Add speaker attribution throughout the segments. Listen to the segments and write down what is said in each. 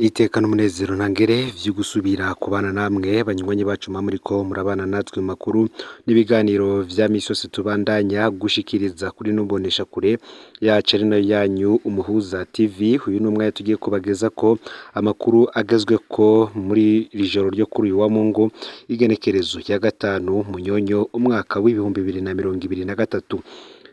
Speaker 1: Iteka n'umunezero ntangere vyo gusubira kubana namwe banywanyi bacu muriko murabana natwe mu makuru n'ibiganiro vya misi yose tubandanya gushikiriza kuri nubonesha kure yacu ari nayo yanyu Umuhuza TV. Uyu n'umwanya tugiye kubagezako amakuru agezweko muri iri joro ryo kuri uyu wa Mungu igenekerezo ya gatanu Munyonyo umwaka w'ibihumbi 2023.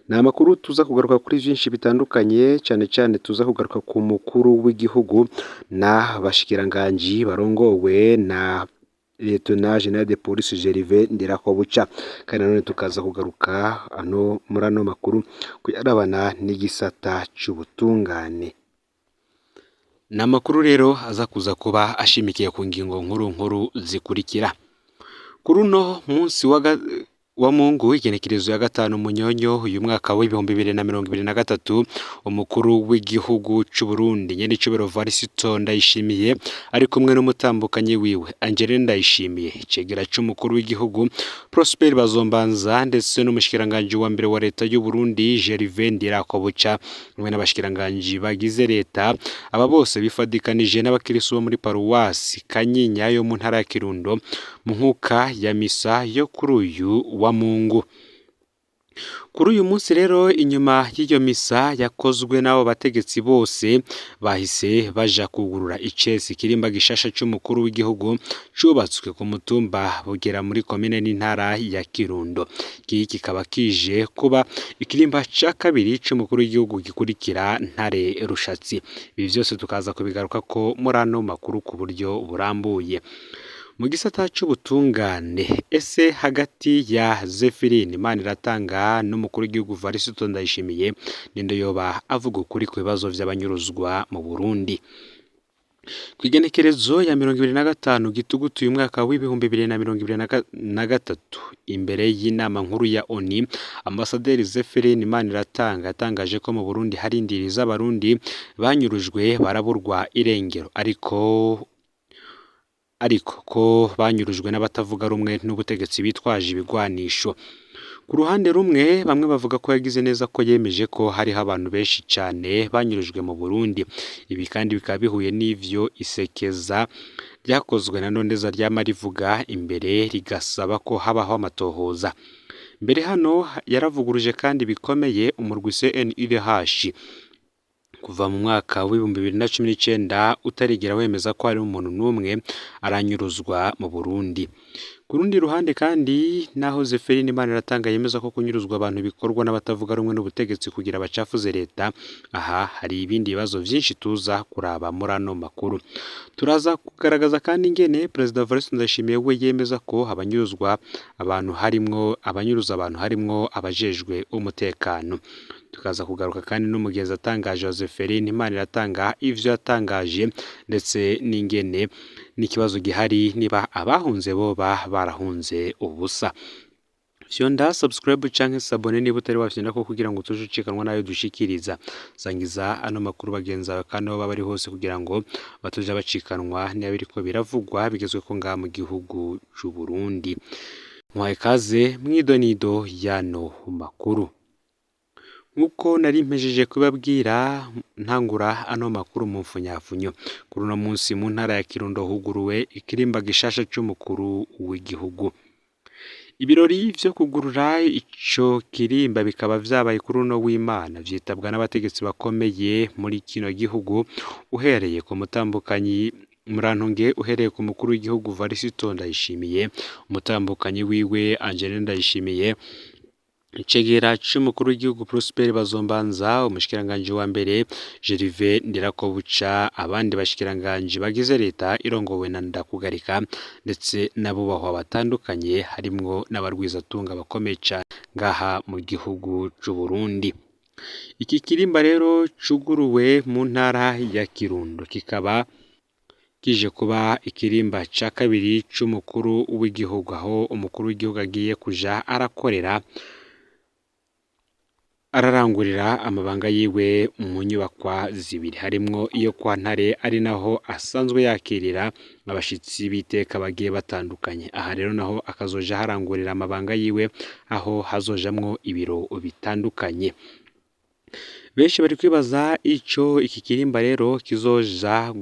Speaker 1: Ni amakuru tuza kugaruka kuri vyinshi bitandukanye, cane cane tuza kugaruka ku mukuru w'igihugu na bashikiranganji barongowe na Lieutenant General de Police Gervais Ndirakobuca. Kandi nanone tukaza kugaruka muri ano makuru kuyarabana n'igisata c'ubutungane. Ni amakuru rero aza kuza kuba ashimikiye ku ngingo nkuru zikurikira. Kuri uno munsi wa Mungu igenekerezo ya gatanu Munyonyo uyu mwaka w'ibihumbi 2023, umukuru w'igihugu c'u Burundi Nyenicubahiro Varisito Ndayishimiye ari kumwe n'umutambukanyi wiwe Angeline Ndayishimiye, icegera c'umukuru w'igihugu Prosper Bazombanza ndetse n'umushikiranganje wa mbere wa leta y'u Burundi Gervais Ndirakobuca hamwe n'abashikiranganje bagize leta. Aba bose bifadikanije n'abakirisu bo muri paruwasi Kanyinya yo mu ntara ya Kirundo mu nkuka ya misa yo kuri uyu wa Mungu. Kuri uyu munsi rero inyuma y'iyo misa yakozwe n'abo bategetsi bose bahise baja kugurura icesi kirimba gishasha c'umukuru w'igihugu cubatswe ku mutumba Bugera muri komine n'intara ya Kirundo. Iki kikaba kije kuba ikirimba ca kabiri c'umukuru w'igihugu gikurikira Ntare Rushatsi. Ibi vyose tukaza kubigaruka ko muri ano makuru ku buryo burambuye. Mu gisata c'ubutungane, ese hagati ya Zephirine Maniratanga n'umukuru w'igihugu Varisito Ndayishimiye ninde yoba avuga ukuri ku bibazo vy'abanyuruzwa mu Burundi? Kwigenekerezo ya 2025 Gitugutu uyu mwaka w'ibihumbi 2023, imbere y'inama nkuru ya ONU, Ambasaderi Zephirine Maniratanga yatangaje ko mu Burundi hari indiri z'abarundi banyurujwe baraburwa irengero, ariko ko banyurujwe n'abatavuga rumwe n'ubutegetsi bitwaje ibigwanisho. Ku ruhande rumwe bamwe bavuga ko yagize neza ko yemeje ko hariho abantu benshi cyane banyurujwe mu Burundi. Ibi kandi bikaba bihuye n'ivyo isekeza ryakozwe na Nondeza ryama rivuga imbere rigasaba ko habaho amatohoza. Mbere hano yaravuguruje kandi bikomeye umurwi CNUDH kuva mu mwaka w'ibihumbi 2019 utarigera wemeza ko hari umuntu n'umwe aranyuruzwa mu Burundi. Ku rundi ruhande kandi naho Zephirine Maniratanga yemeza ko kunyuruzwa abantu bikorwa n'abatavuga rumwe n'ubutegetsi kugira bacafuze leta, aha hari ibindi bibazo vyinshi tuza kuraba muri ano makuru. Turaza kugaragaza kandi ingene President Varisito Ndayishimiye we yemeza ko abanyuruza abantu harimwo abajejwe umutekano. Tukaza kugaruka kandi n'umugenzi atangaje Zephirine Maniratanga ivyo yatangaje ndetse n'ingene n'ikibazo gihari niba abahunze boba barahunze ubusa. Fyonda subscribe canke sabone niba utari wafyenda ko kugira ngo tuje ucikanwa nayo dushikiriza. Sangiza ano makuru bagenza kandi baba bari hose kugira ngo batuja bacikanwa niba biriko biravugwa bigezwe ko nga mu gihugu c'u Burundi. Mwaye kaze mwidonido yano makuru. Nkuko nari mpejeje kubabwira ntangura ano makuru mu mfunyafunyo. Kuri uno munsi mu ntara ya Kirundo huguruwe ikirimba gishasha c'umukuru w'igihugu. Ibirori vyo kugurura ico kirimba bikaba vyabaye kuri uno w'Imana, vyitabwa n'abategetsi bakomeye muri kino gihugu, uhereye ku mutambukanyi Murantunge, uhereye ku mukuru w'igihugu Varisito Ndayishimiye, umutambukanyi wiwe Angeline Ndayishimiye, icegera c'umukuru w'igihugu Prosper Bazombanza, umushikiranganje wa mbere Gervais Ndirakobuca, abandi bashikiranganje bagize leta irongowe na Ndakugarika ndetse n'abubahwa batandukanye harimwo n'abarwizatunga bakomeye cyane ngaha mu gihugu c'u Burundi. Iki kirimba rero cuguruwe mu ntara ya Kirundo, kikaba kije kuba ikirimba ca kabiri c'umukuru w'igihugu, aho umukuru w'igihugu agiye kuja ararangurira amabanga yiwe mu nyubakwa zibiri, harimwo iyo kwa Ntare ari naho asanzwe yakirira abashitsi biteka bagiye batandukanye. Aha rero naho akazoja harangurira amabanga yiwe, aho hazojamwo ibiro bitandukanye. benshi bari kwibaza ico iki kirimba rero kizoja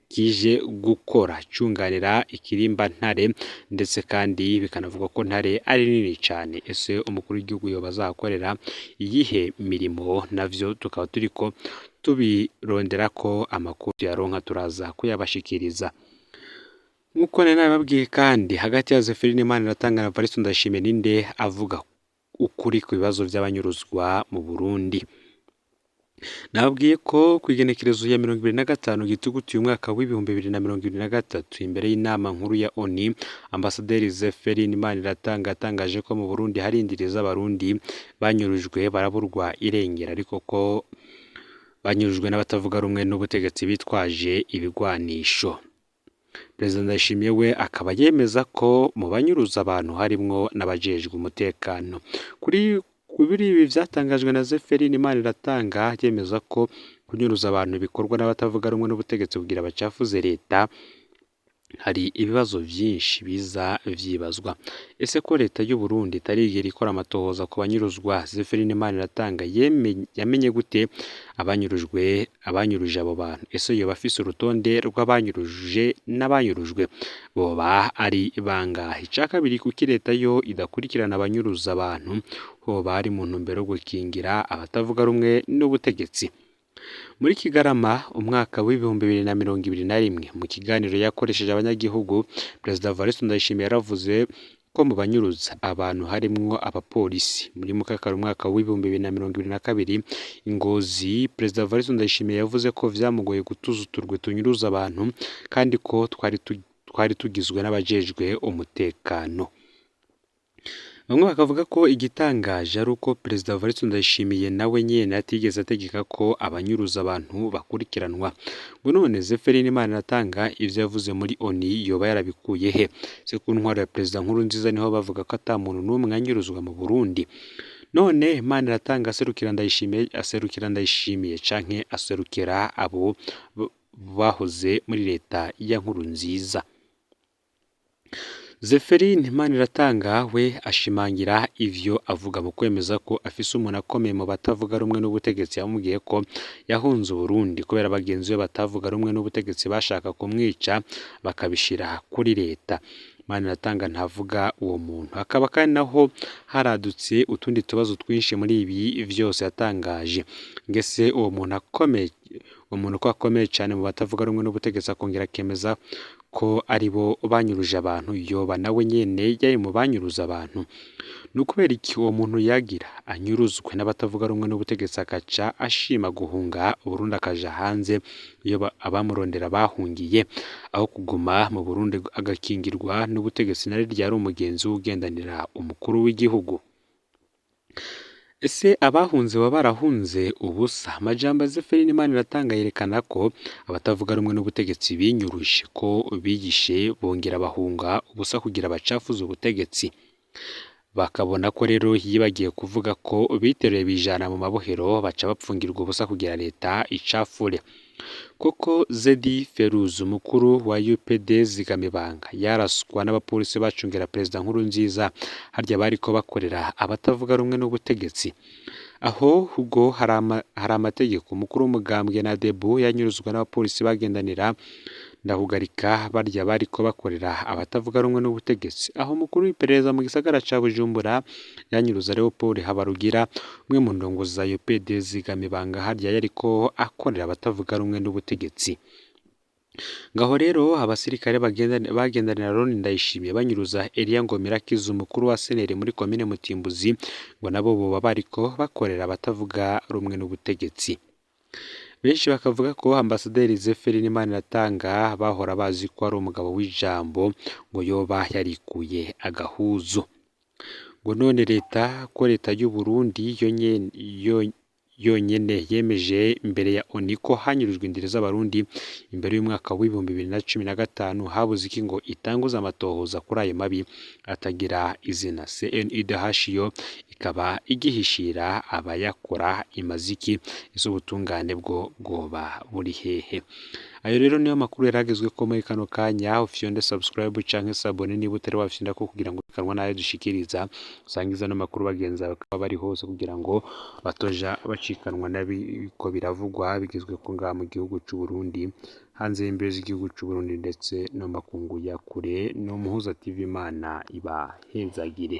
Speaker 1: kije gukora cyunganira ikirimba Ntare, ndetse kandi bikanavuga ko Ntare ari nini cyane. Ese umukuru w'igihugu yoba azakorera iyihe mirimo? Navyo tukaba turiko tubirondera ko amakuru yaronka turaza kuyabashikiriza. Nk'uko nari nabibabwiye kandi, hagati ya Zeferine Imaniratanga na Evariste Ndayishimiye ninde avuga ukuri ku bibazo by'abanyuruzwa mu Burundi? Nababwiye ko ku igenekerezo ya 25 Gitugutu umwaka w'2023 imbere y'inama nkuru ya ONU, Ambasaderi Zeferine Imaniratanga yatangaje ko mu Burundi hari indiri z'abarundi banyurujwe baraburwa irengero, ariko ko banyurujwe n'abatavuga rumwe n'ubutegetsi bitwaje ibigwanisho. Perezida Ndayishimiye we akaba yemeza ko mu banyuruza abantu harimwo n'abajejwe umutekano. Kuri ibi byatangajwe na Zeferine Imaniratanga, yemeza ko kunyuruza abantu bikorwa n'abatavuga rumwe n'ubutegetsi kugira bacafuze leta. Hari ibibazo byinshi biza vyibazwa. Ese ko leta y'u Burundi itarigera ikora amatohoza ku banyuruzwa? Zeferine Imaniratanga yamenye gute abanyuruje abo bantu? Ese yoba afise urutonde rw'abanyuruje n'abanyurujwe? Boba ari bangahe? Ica kabiri, kuki leta yo idakurikirana abanyuruza abantu? Hoba ari mu ntumbero yo gukingira abatavuga rumwe n'ubutegetsi? Muri Kigarama umwaka w'2021, mu kiganiro yakoresheje abanyagihugu, Perezida Evariste Ndayishimiye yaravuze ko mu banyuruza abantu harimwo abapolisi. Muri Mukakaro umwaka w'2022 Ingozi, Perezida Evariste Ndayishimiye yavuze ko vyamugoye gutuza uturwe tunyuruza abantu, kandi ko twari tugizwe n'abajejwe umutekano. Bamwe bakavuga ko igitangaje ari uko Perezida Evariste Ndayishimiye nawe nyene atigeze ategeka ko abanyuruza abantu bakurikiranwa. Ngo none Zeferine Imaniratanga ivyo yavuze muri ONU yoba yarabikuye he? Se ku ntwaro ya Perezida Nkurunziza niho bavuga ko ata muntu n'umwe anyuruzwa mu Burundi. None Imaniratanga aserukira Ndayishimiye canke aserukira abo bahoze muri leta ya Nkurunziza? Zeferine Imaniratanga we ashimangira ivyo avuga mu kwemeza ko afise umuntu akomeye mu batavuga rumwe n'ubutegetsi yamubwiye ko yahunze Burundi kubera bagenzi be batavuga rumwe n'ubutegetsi bashaka kumwica bakabishira kuri leta. Imaniratanga ntavuga uwo muntu. Hakaba kandi naho haradutse utundi tubazo twinshi muri ibi vyose yatangaje. Ngese uwo muntu ko akomeye cyane mu batavuga rumwe n'ubutegetsi, akongera akemeza ko ari bo banyuruje abantu, yoba nawe nyene yari mu banyuruza abantu? Nukubera iki uwo muntu yagira anyuruzwe n'abatavuga rumwe n'ubutegetsi akaca ashima guhunga Burundi akaja hanze iyo abamurondera bahungiye, aho kuguma mu Burundi agakingirwa n'ubutegetsi nari ryari umugenzi w'ugendanira umukuru w'igihugu? Ese abahunze baba barahunze ubusa? Amajambo ya Zeferine Imaniratanga yerekana ko abatavuga rumwe n'ubutegetsi binyuruje, ko bigishe bongera bahunga ubusa kugira bacafuze ubutegetsi. Bakabona ko rero yibagiye kuvuga ko biteruye bijana mu mabohero baca bapfungirwa ubusa kugira leta icafure. Koko Zedi Feruz, umukuru wa UPD Zigamibanga, yaraswa n'abapolisi bacungera Perezida Nkurunziza harya bariko bakorera abatavuga rumwe n'ubutegetsi. Aho ubwo hari amategeko. Umukuru w'umugambwe na Debu yanyuruzwa n'abapolisi bagendanira ndahugarika barya bariko bakorera abatavuga rumwe n'ubutegetsi. Aho umukuru w'iperereza mu gisagara ca Bujumbura yanyuruza Leopold Habarugira, umwe mu ndongozi za UPD Zigamibanga harya yariko akorera abatavuga rumwe n'ubutegetsi. Ngaho rero abasirikare bagendanira Ronnie Ndayishimiye banyuruza Elia Ngomirakiza, umukuru wa senere muri komine Mutimbuzi, ngo nabo boba bariko bakorera abatavuga rumwe n'ubutegetsi. Benshi bakavuga ko Ambasaderi Zeferine Imaniratanga bahora bazi ko ari umugabo w'ijambo, ngo yoba yarikuye agahuzu. Ngo none leta y'u Burundi yonyene yemeje imbere ya ONU ko hanyurujwe indiri z'abarundi imbere y'umwaka w'2015, habuze iki ngo itanguza amatohoza kuri ayo mabi atagira izina? CNUDH yo ikaba igihishira abayakora imaziki iz'ubutungane bwo bwoba buri hehe. Ayo rero niyo makuru yaragezwe ko muri kano kanya. Ufyonde subscribe canke sabone niba utari wafyonda ko kugira ngo kanwa nayo dushikiriza usangiza no makuru bagenza bakaba bari hose kugira ngo batoja bacikanwa nabiko biravugwa bigezwe ko ngaha mu gihugu c'u Burundi, hanze y'imbibe z'igihugu c'u Burundi ndetse no makungu ya kure. No Muhuza TV, Imana ibahezagire.